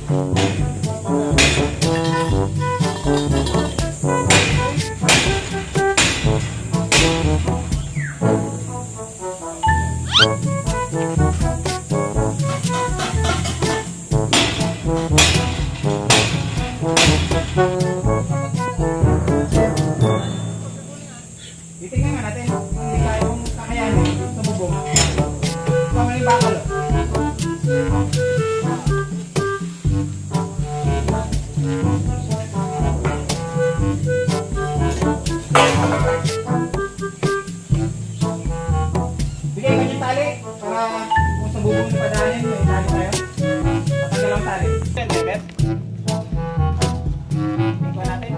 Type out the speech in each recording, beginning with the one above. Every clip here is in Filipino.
Titingnan nga natin kung hindi kaya kong kakayanin sa bubong. Pamaling bakal. Bigay ka yung tali para kung sa bubong yung padanin, may tali tayo. Matagal ang tali. Lebet. Tingnan natin.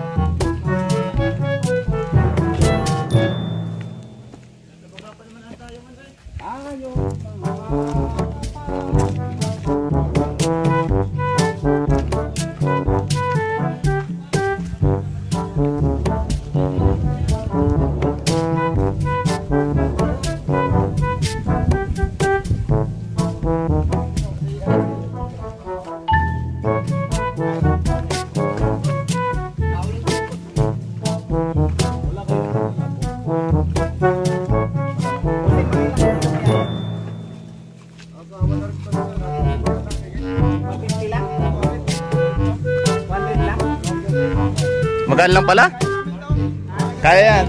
Magaan lang pala? Kaya yan.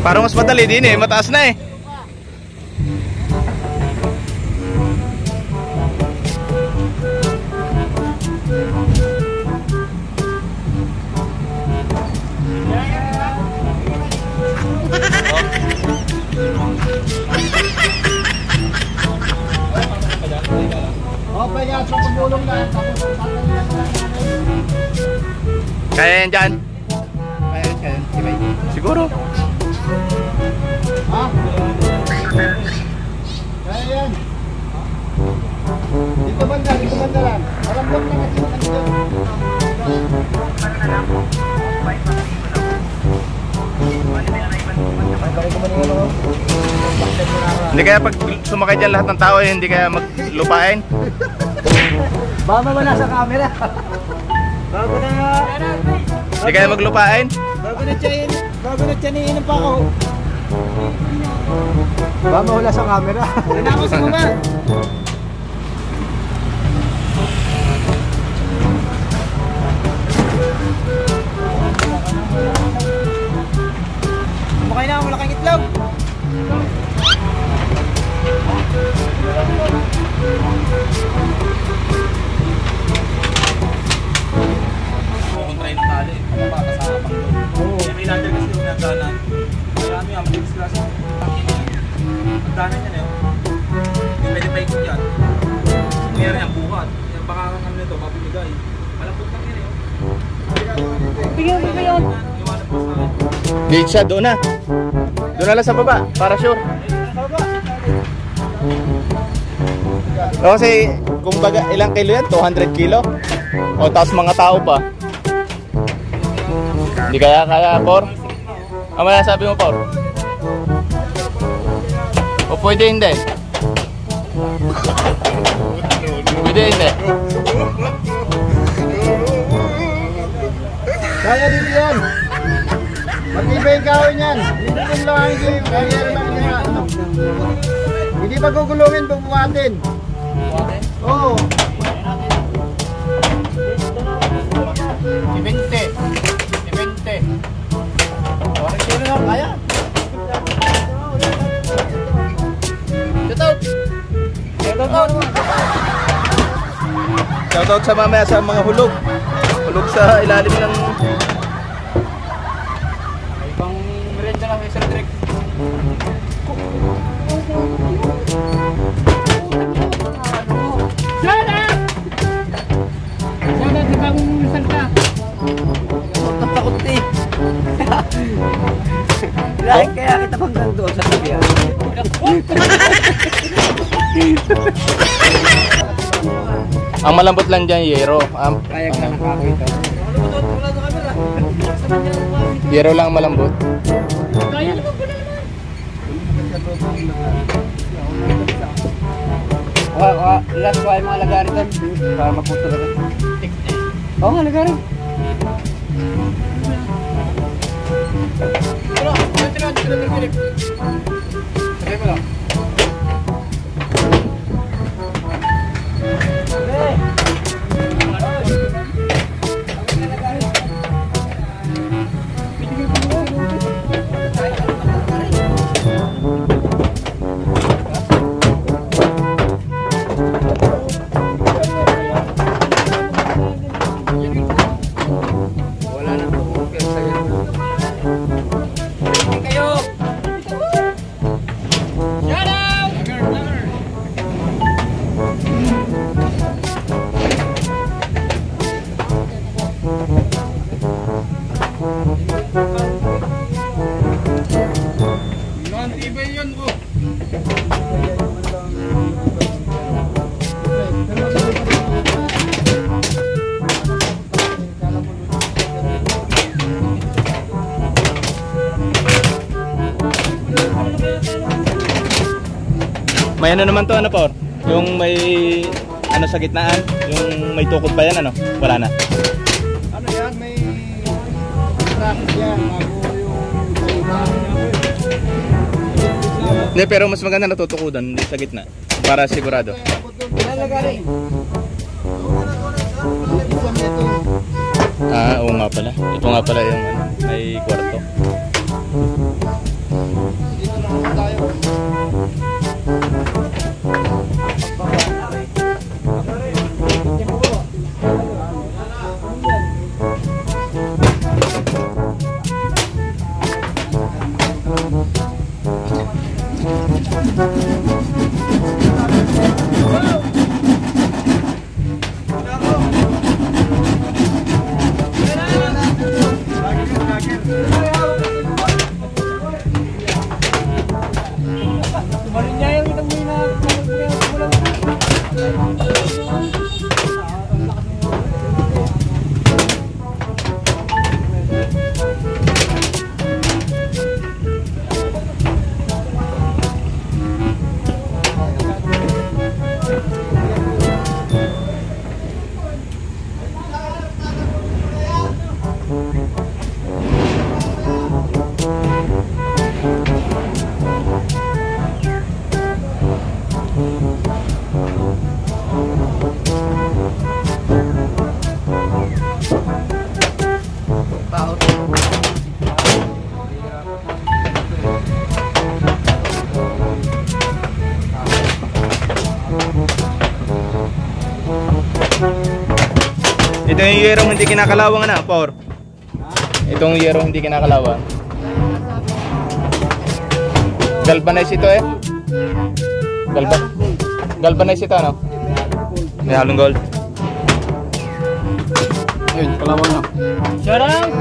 Parang mas madali din eh, mataas na eh. Kaya yan dyan? Kaya Siguro. ha? Kaya yan. Dito banda lang. Malambot na kasi yung dito. Hindi kaya pag sumakay dyan lahat ng tao eh, hindi kaya maglupain? Baka mawala sa camera. Bago na Hindi kaya maglupain? Bago na tiyaniin pa ako. Baka mawala sa camera. Tinapos mo ba? Kumakain na, malaking itlog. Kontra yung tali, kapapata sa kapang doon. May lander kasi yung nagdanan. Marami ang bilis kasi. Nagdanan yan eh. Yung pwede pa ikot yan. Mayroon yan bukat. Yan baka kang nito, mapimigay. Malapot lang yan eh. Bigyan mo yun. Iwanan po sa akin. Gate siya, doon na. Doon na lang sa baba, para sure. O kasi, kumbaga, ilang kilo yan? 200 kilo? O tapos mga tao pa. Hindi kaya, Por? Ano sabi mo, Por? O pwede hindi? Pwede hindi? Kaya din yan. Matibay yung gawin yan. Hindi lang ang kaya lang niya. Hindi pa gugulungin, bubuhatin. Bukatin? Oo. 20. 20. 40 kilo lang kaya. Shoutout sa mamaya sa mga hulog. Hulog sa ilalim ng... Ibang merenda lang sa direct. Takot eh. Dahil kaya kita pang doon sa tabi. Ang malambot lang dyan, yero. Kaya ka nakakita. Yero lang ang malambot. Last ko ay mga lagari doon. Para maputo na rin. Oo nga, lagari. Try mo lang. Wala na po okay sa'yo. Kayo! Shout out! Tibay yun ko. May ano naman to, ano Por? Yung may ano sa gitnaan? Yung may tukod pa yan, ano? Wala na. Ano yan, may traffic yan, bago yung kaiba. Hindi, pero mas maganda natutukudan sa gitna. Para sigurado. Wala lagari. Ah, oo nga pala. Ito nga pala yung ano, may kwarto. Dito naman tayo. Ito yung yerong hindi kinakalawang na, Por. Itong yerong hindi kinakalawang. Galvanize ito eh. Galvanize ito, ano? May halong gold. Ayun, kalawang na. Shout out!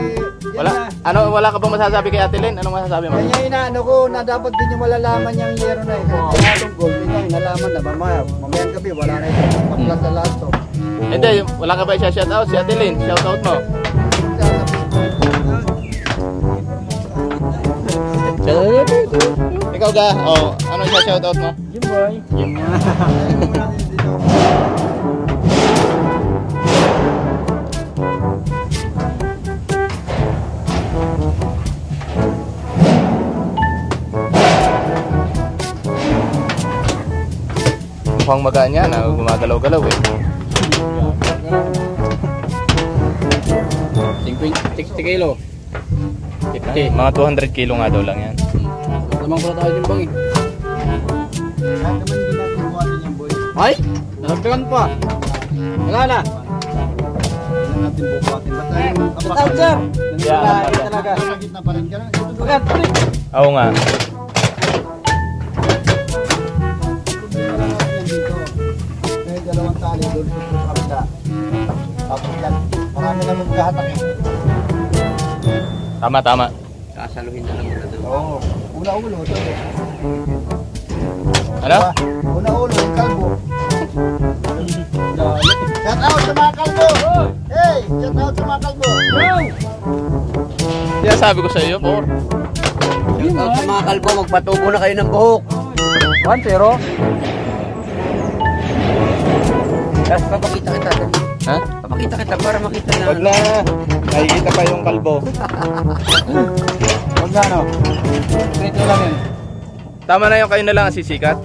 Wala ka bang masasabi kay Ate Lynn? Anong masasabi mo? Kaya inaano ko na dapat din yung malalaman niyang yero na ito. Itong gold, yun yung nalaman na mamayang gabi, wala na ito. Paglas na lahat to. Hindi, wala ka ba i-shout out? Si Ate Lynn, shout out mo. Ikaw ga, ano i-shout out mo? Jimboy. Mukhang magaan yan, gumagalaw-galaw eh. 60 kilo. 50. Mga 200 kilo nga daw lang yan. Lamang pala tayo din bang eh. Kahit naman hindi natin buhatin yung boy. Ay! Nasabihan pa. Wala na. Tingnan natin bubuhatin. Basta yung Shout out, sir. Yeah, Wala, yeah. talaga. Sa gitna pa rin. Ganun. Ito Bagat, pre. Oo nga. dito. May dalawang tali doon sa kabila. Tapos yan. Marami na magkahatak eh. Tama, tama. Kasaluhin na lang muna doon. Oo. Una-ulo. Ito eh. Ano? Una-ulo. Yung kalbo. Shout out sa mga kalbo. Hey! Shout out sa mga kalbo. Kaya sabi ko sa iyo, Por. Shout out sa mga kalbo, magpatubo na kayo ng buhok. 1-0. Tapos papakita kita. Ha? Papakita kita para makita na. Wag na. Nakikita pa yung kalbo. Huwag na no. Dito lang yun. Tama na yung kayo na lang ang sisikat.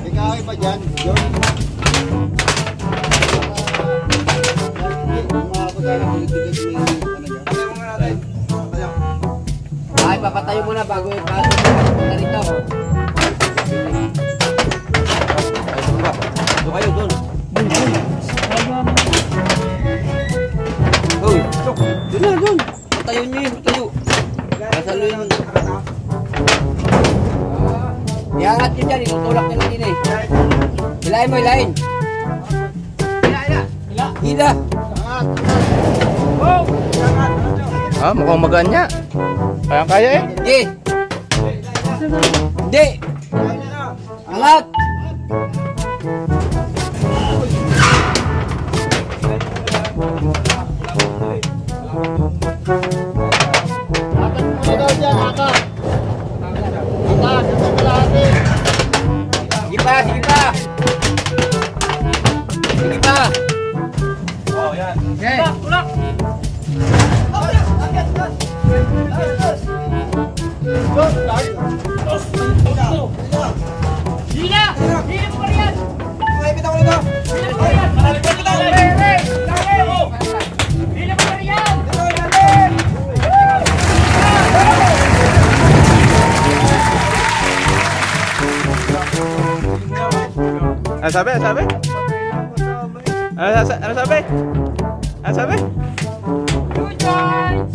Ikaw ay pa dyan. Yun. Ay, papatayo muna bago ipasok na rito. Doon kayo, doon. Uy, doon na, doon. Patayo nyo yun, patayo. Kasaluhin mo. Iangat nyo dyan, itutulak nyo lang din eh. Hilahin mo, hilahin. Hila. Ah, mukhang magaan niya. Kaya eh. Hindi. Hindi. Angat. Akat mo daw dyan, akat. Akat, ito pala atin. Sige pa, sige pa. Sige pa. Oh, yan. Okay. Ano sabi? Ano sabi? Ano sabi? Ano sabi? Two joints!